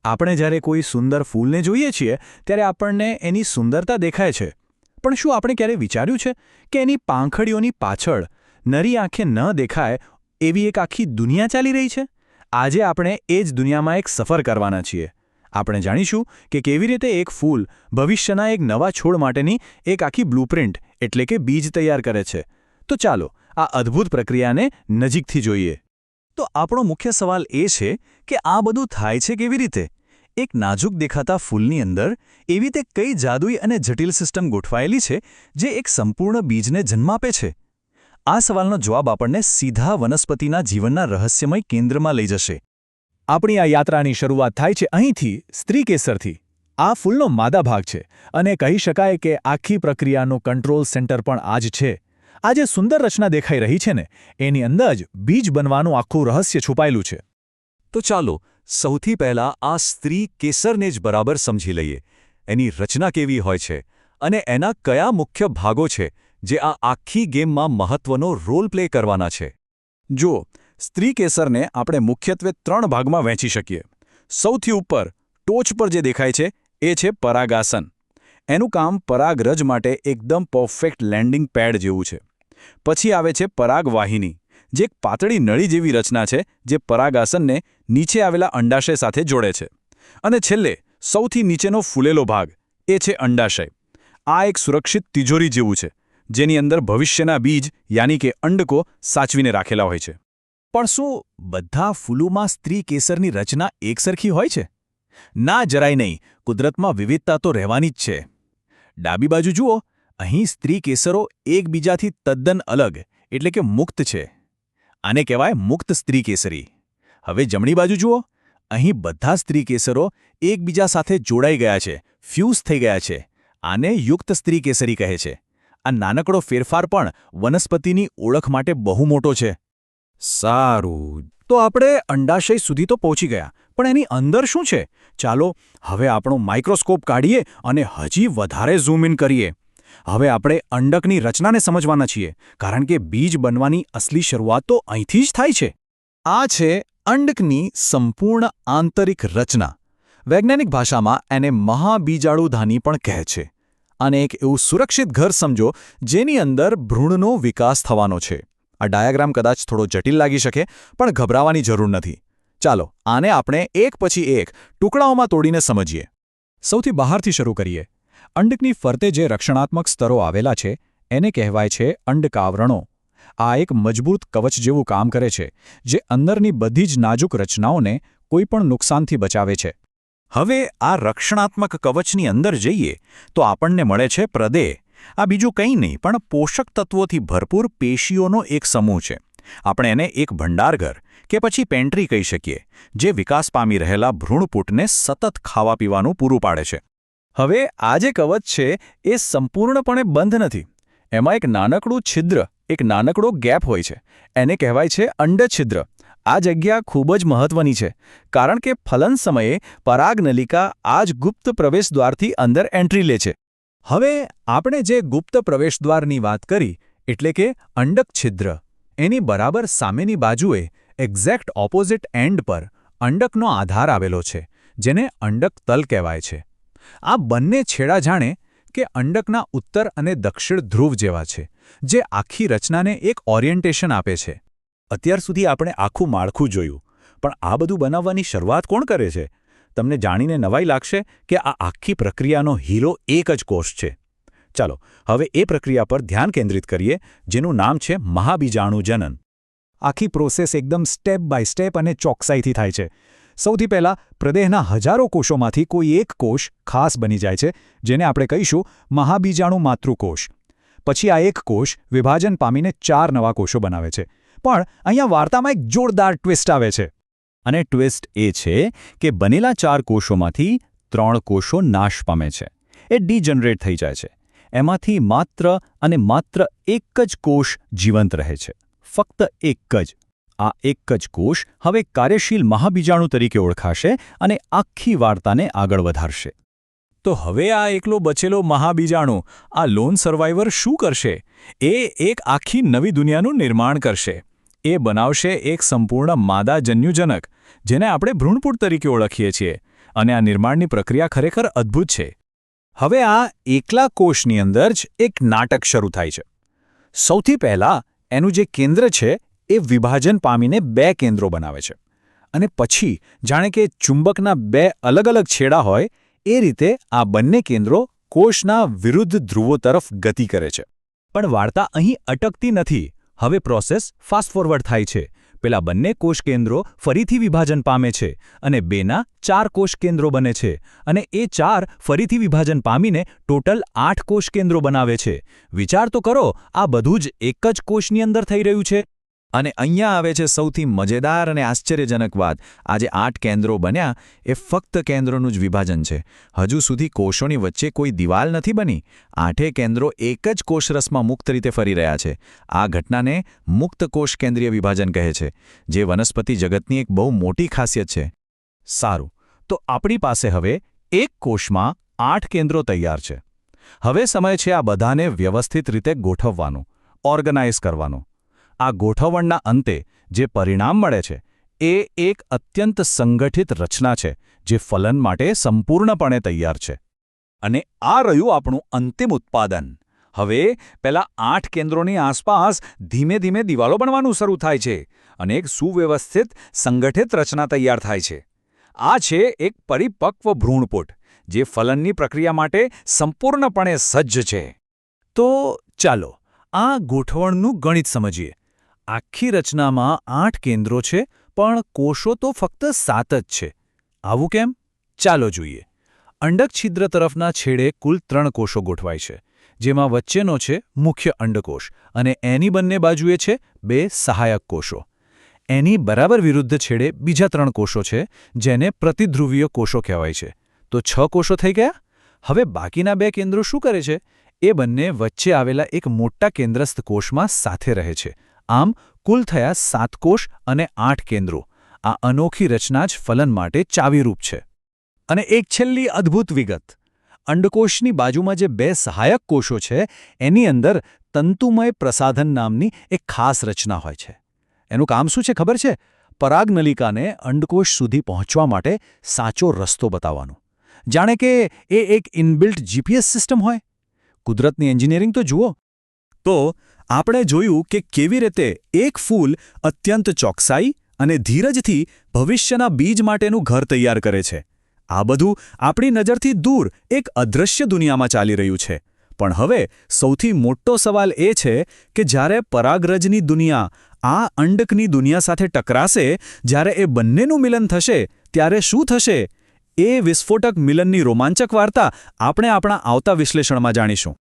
આપણે જ્યારે કોઈ સુંદર ફૂલને જોઈએ છીએ ત્યારે આપણને એની સુંદરતા દેખાય છે, પણ શું આપણે ક્યારે વિચાર્યું છે કે એની પાંખડીઓની પાછળ નરી આંખે ન દેખાય એવી એક આખી દુનિયા ચાલી રહી છે? આજે આપણે એ જ દુનિયામાં એક સફર કરવાના છીએ. આપણે જાણીશું કે કેવી રીતે એક ફૂલ ભવિષ્યના એક નવા છોડ માટેની એક આખી બ્લુપ્રિન્ટ એટલે કે બીજ તૈયાર કરે છે. તો ચાલો આ અદ્ભુત પ્રક્રિયાને નજીકથી જોઈએ. તો આપણો મુખ્ય સવાલ એ છે કે આ બધું થાય છે કેવી રીતે? એક નાજુક દેખાતા ફૂલની અંદર એવી રીતે કઈ જાદુઈ અને જટિલ સિસ્ટમ ગોઠવાયેલી છે જે એક સંપૂર્ણ બીજને જન્મ આપે છે? આ સવાલનો જવાબ આપણને સીધા વનસ્પતિના જીવનના રહસ્યમય કેન્દ્રમાં લઈ જશે. આપણી આ યાત્રાની શરૂઆત થાય છે અહીંથી, સ્ત્રી કેસરથી. આ ફૂલનો માદા ભાગ છે અને કહી શકાય કે આખી પ્રક્રિયાનો કંટ્રોલ સેન્ટર પણ આ જ છે. આ જે સુંદર રચના દેખાઈ રહી છે ને, એની અંદર જ બીજ બનવાનું આખું રહસ્ય છુપાયેલું છે. તો ચાલો સૌથી પહેલા આ સ્ત્રી કેસરને જ બરાબર સમજી લઈએ. એની રચના કેવી હોય છે અને એના કયા મુખ્ય ભાગો છે જે આ આખી ગેમમાં મહત્વનો રોલ પ્લે કરવાના છે. જુઓ, સ્ત્રી કેસરને આપણે મુખ્યત્વે 3 ભાગમાં વહેંચી શકીએ. સૌથી ઉપર ટોચ પર જે દેખાય છે એ છે પરાગાસન. એનું કામ પરાગરજ માટે એકદમ પરફેક્ટ લેન્ડિંગ પેડ જેવું છે. પછી આવે છે પરાગવાહિની, જે એક પાતળી નળી જેવી રચના છે જે પરાગાસનને નીચે આવેલા અંડાશય સાથે જોડે છે. અને છેલ્લે સૌથી નીચેનો ફૂલેલો ભાગ એ છે અંડાશય. આ એક સુરક્ષિત તિજોરી જેવું છે જેની અંદર ભવિષ્યના બીજ યાની કે અંડકો સાચવીને રાખેલા હોય છે. પણ શું બધા ફૂલોમાં સ્ત્રી કેસરની રચના એકસરખી હોય છે? ના, જરાય નહીં. કુદરતમાં વિવિધતા તો રહેવાની જ છે. ડાબી બાજુ જુઓ, અહીં સ્ત્રી કેસરો એકબીજાથી તદ્દન અલગ એટલે કે મુક્ત છે. આને કહેવાય મુક્ત સ્ત્રી કેસરી. હવે જમણી બાજુ જુઓ, અહીં બધા સ્ત્રી કેસરો એકબીજા સાથે જોડાઈ ગયા છે, ફ્યુઝ થઈ ગયા છે. આને યુક્ત સ્ત્રી કેસરી કહે છે. આ નાનકડો ફેરફાર પણ વનસ્પતિની ઓળખ માટે બહુ મોટો છે. સારું, તો આપણે અંડાશય સુધી તો પહોંચી ગયા, પણ એની અંદર શું છે? ચાલો હવે આપણો માઇક્રોસ્કોપ કાઢીએ અને હજી વધારે ઝૂમ ઇન કરીએ. હવે આપણે અંડકની રચનાને સમજવાના છીએ, કારણ કે બીજ બનવાની અસલી શરૂઆત તો અહીંથી જ થાય છે. આ છે અંડકની સંપૂર્ણ આંતરિક રચના. વૈજ્ઞાનિક ભાષામાં એને મહાબીજાણુધાની પણ કહે છે. અને એક એવું સુરક્ષિત ઘર સમજો જેની અંદર ભ્રૂણનો વિકાસ થવાનો છે. આ ડાયાગ્રામ કદાચ થોડો જટિલ લાગી શકે, પણ ગભરાવાની જરૂર નથી. ચાલો આને આપણે એક પછી એક ટુકડાઓમાં તોડીને સમજીએ. સૌથી બહારથી શરૂ કરીએ. અંડકની ફરતે જે રક્ષણાત્મક સ્તરો આવેલા છે એને કહેવાય છે અંડકાવરણો. આ એક મજબૂત કવચ જેવું કામ કરે છે જે અંદરની બધી જ નાજુક રચનાઓને કોઈપણ નુકસાનથી બચાવે છે. હવે આ રક્ષણાત્મક કવચની અંદર જઈએ તો આપણને મળે છે પ્રદેહ. આ બીજું કંઈ નહીં પણ પોષક તત્વોથી ભરપૂર પેશીઓનો એક સમૂહ છે. આપણે એને એક ભંડારઘર કે પછી પેન્ટ્રી કહી શકીએ, જે વિકાસ પામી રહેલા ભ્રૂણપુટને સતત ખાવા પીવાનું પૂરું પાડે છે. હવે આ જે કવચ છે એ સંપૂર્ણપણે બંધ નથી. એમાં એક નાનકડું છિદ્ર, એક નાનકડો ગેપ હોય છે. એને કહેવાય છે અંડછિદ્ર. આ જગ્યા ખૂબ જ મહત્વની છે, કારણ કે ફલન સમયે પરાગનલિકા આ જ ગુપ્ત પ્રવેશદ્વારથી અંદર એન્ટ્રી લે છે. હવે આપણે જે ગુપ્ત પ્રવેશદ્વારની વાત કરી એટલે કે અંડક છિદ્ર, એની બરાબર સામેની બાજુએ એક્ઝેક્ટ ઓપોઝિટ એન્ડ પર અંડકનો આધાર આવેલો છે, જેને અંડક તલ કહેવાય છે. આ બંને છેડા જાણે કે અંડકના ઉત્તર અને દક્ષિણ ધ્રુવ જેવા છે, જે આખી રચનાને એક ઓરિએન્ટેશન આપે છે. અત્યાર સુધી આપણે આખું માળખું જોયું, પણ આ બધું બનાવવાની શરૂઆત કોણ કરે છે? તમને જાણીને નવાઈ લાગશે કે આ આખી પ્રક્રિયાનો હીરો એક જ કોષ છે. ચાલો હવે એ પ્રક્રિયા પર ધ્યાન કેન્દ્રિત કરીએ જેનું નામ છે મહાબીજાણુજનન. આખી પ્રોસેસ એકદમ સ્ટેપ બાય સ્ટેપ અને ચોકસાઈથી થાય છે. સૌથી પહેલાં પ્રદેહના હજારો કોષોમાંથી કોઈ એક કોષ ખાસ બની જાય છે, જેને આપણે કહીશું મહાબીજાણુ માતૃકોષ. પછી આ એક કોષ વિભાજન પામીને 4 નવા કોષો બનાવે છે. પણ અહીંયા વાર્તામાં એક જોરદાર ટ્વિસ્ટ આવે છે. અને ટ્વિસ્ટ એ છે કે બનેલા 4 કોષોમાંથી 3 કોષો નાશ પામે છે. એ ડીજનરેટ થઈ જાય છે. એમાંથી માત્ર અને માત્ર એક જ કોષ જીવંત રહે છે. ફક્ત એક જ. આ એક જ કોષ હવે કાર્યશીલ મહાબીજાણુ તરીકે ઓળખાશે અને આખી વાર્તાને આગળ વધારશે. તો હવે આ એકલો બચેલો મહાબીજાણુ, આ લોન સર્વાઈવર શું કરશે? એ એક આખી નવી દુનિયાનું નિર્માણ કરશે. એ બનાવશે એક સંપૂર્ણ માદા જન્યુજનક, જેને આપણે ભ્રૂણપુટ તરીકે ઓળખીએ છીએ. અને આ નિર્માણની પ્રક્રિયા ખરેખર અદ્ભુત છે. હવે આ એકલા કોષની અંદર જ એક નાટક શરૂ થાય છે. સૌથી પહેલાં એનું જે કેન્દ્ર છે એ વિભાજન પામીને 2 કેન્દ્રો બનાવે છે અને પછી જાણે કે ચુંબકના 2 અલગ અલગ છેડા હોય એ રીતે આ બંને કેન્દ્રો કોષના વિરુદ્ધ ધ્રુવો તરફ ગતિ કરે છે. પણ વાર્તા અહીં અટકતી નથી. હવે પ્રોસેસ ફાસ્ટ ફોરવર્ડ થાય છે. પેલા બંને કોષ કેન્દ્રો ફરીથી વિભાજન પામે છે અને 2ના 4 કોષ કેન્દ્રો બને છે અને એ 4 ફરીથી વિભાજન પામીને ટોટલ 8 કોષ કેન્દ્રો બનાવે છે. વિચાર તો કરો, આ બધું જ એક જ કોષની અંદર થઈ રહ્યું છે. અને અહીંયા આવે છે સૌથી મજેદાર અને આશ્ચર્યજનક વાત. આ જે 8 કેન્દ્રો બન્યા એ ફક્ત કેન્દ્રોનું જ વિભાજન છે. હજુ સુધી કોષોની વચ્ચે કોઈ દિવાલ નથી બની. 8 કેન્દ્રો એક જ કોષરસમાં મુક્ત રીતે ફરી રહ્યા છે. આ ઘટનાને મુક્ત કોષ કેન્દ્રીય વિભાજન કહે છે, જે વનસ્પતિ જગતની એક બહુ મોટી ખાસિયત છે. સારું, તો આપણી પાસે હવે એક કોષમાં 8 કેન્દ્રો તૈયાર છે. હવે સમય છે આ બધાને વ્યવસ્થિત રીતે ગોઠવવાનો, ઓર્ગેનાઇઝ કરવાનો. આ ગોઠવણના અંતે જે પરિણામ મળે છે એ એક અત્યંત સંગઠિત રચના છે જે ફલન માટે સંપૂર્ણપણે તૈયાર છે. અને આ રહ્યું આપણું અંતિમ ઉત્પાદન. હવે પેલા 8 કેન્દ્રોની આસપાસ ધીમે ધીમે દિવાલો બનવાનું શરૂ થાય છે અને એક સુવ્યવસ્થિત સંગઠિત રચના તૈયાર થાય છે. આ છે એક પરિપક્વ ભ્રૂણપોટ જે ફલનની પ્રક્રિયા માટે સંપૂર્ણપણે સજ્જ છે. તો ચાલો આ ગોઠવણનું ગણિત સમજીએ. આખી રચનામાં 8 કેન્દ્રો છે પણ કોષો તો ફક્ત 7 જ છે. આવું કેમ? ચાલો જોઈએ. અંડક છિદ્ર તરફના છેડે કુલ 3 કોષો ગોઠવાય છે, જેમાં વચ્ચેનો છે મુખ્ય અંડકોષ અને એની બંને બાજુએ છે 2 સહાયક કોષો. એની બરાબર વિરુદ્ધ છેડે બીજા 3 કોષો છે, જેને પ્રતિધ્રુવીય કોષો કહેવાય છે. તો 6 કોષો થઈ ગયા. હવે બાકીના 2 કેન્દ્રો શું કરે છે? એ બંને વચ્ચે આવેલા એક મોટા કેન્દ્રસ્થ કોષમાં સાથે રહે છે. આમ કુલ થયા 7 કોષ અને 8 કેન્દ્રો. આ અનોખી રચના જ ફલન માટે ચાવીરૂપ છે. અને એક છેલ્લી અદ્ભુત વિગત. અંડકોષની બાજુમાં જે 2 સહાયક કોષો છે એની અંદર તંતુમય પ્રસાધન નામની એક ખાસ રચના હોય છે. એનું કામ શું છે ખબર છે? પરાગનલિકાને અંડકોષ સુધી પહોંચવા માટે સાચો રસ્તો બતાવવાનો. જાણે કે એ એક ઇનબિલ્ટ જીપીએસ સિસ્ટમ હોય. કુદરતની એન્જિનિયરિંગ તો જુઓ. તો આપણે જોયું કે કેવી રીતે એક ફૂલ અત્યંત ચોકસાઈ અને ધીરજથી ભવિષ્યના બીજ માટેનું ઘર તૈયાર કરે છે. આ બધું આપણી નજરથી દૂર એક અદૃશ્ય દુનિયામાં ચાલી રહ્યું છે. પણ હવે સૌથી મોટો સવાલ એ છે કે જ્યારે પરાગરજની દુનિયા આ અંડકની દુનિયા સાથે ટકરાશે, જ્યારે એ બંનેનું મિલન થશે, ત્યારે શું થશે? એ વિસ્ફોટક મિલનની રોમાંચક વાર્તા આપણે આપણા આવતા વિશ્લેષણમાં જાણીશું.